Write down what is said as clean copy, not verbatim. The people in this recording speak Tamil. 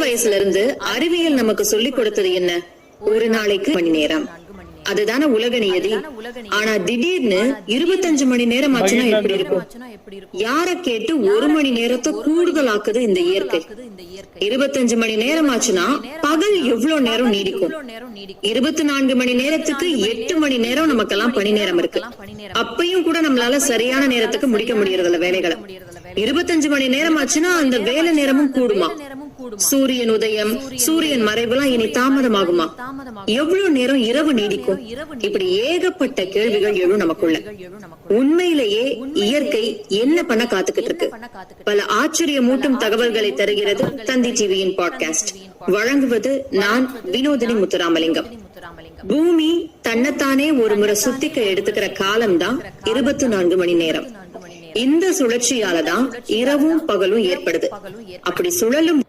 வயசுல இருந்து அறிவியல் நமக்கு சொல்லிக் கொடுத்தது என்ன? ஒரு நாளைக்கு மணி நேரம், அதுதான உலக நியதி. ஆனா திடீர்னு 25 மணி நேரம் ஆச்சுன்னா எப்படி இருக்கும்? யார கேட்டு 1 மணி நேரத்தை கூடுதலாக்குது இந்த இயற்கை. 25 மணி நேரம் ஆச்சுன்னா பகல் எவ்வளவு நேரம் நீடிக்கும்? 24 மணி நேரத்துக்கு 8 மணி நேரம் நமக்கெல்லாம் பணி நேரம் இருக்கு. அப்பையும் கூட நம்மளால சரியான நேரத்துக்கு முடிக்க முடியறதில்ல வேலைகளை. 25 மணி நேரம் ஆச்சுன்னா அந்த வேலை நேரமும் கூடுமா? சூரியன் உதயம், சூரியன் மறைவுலாம் இனி தாமதமாகுமா? எவ்வளவு நேரம் இரவு நீடிக்கும்? இப்படி ஏகப்பட்ட கேள்விகள் எழும் நமக்குள்ள. உண்மையிலேயே இயற்கை என்ன பண்ண காத்துக்கிட்டு இருக்கு? பல ஆச்சரியமூட்டும் தகவல்களை தருகிறது தந்தி டிவியின் பாட்காஸ்ட். வழங்குவது நான் வினோதினி முத்துராமலிங்கம். பூமி தன்னைத்தானே ஒரு முறை சுத்திக்க எடுத்துக்கிற காலம்தான் 24 மணி நேரம். இந்த சுழற்சியாலதான் இரவும் பகலும் ஏற்படுது. அப்படி சுழலும்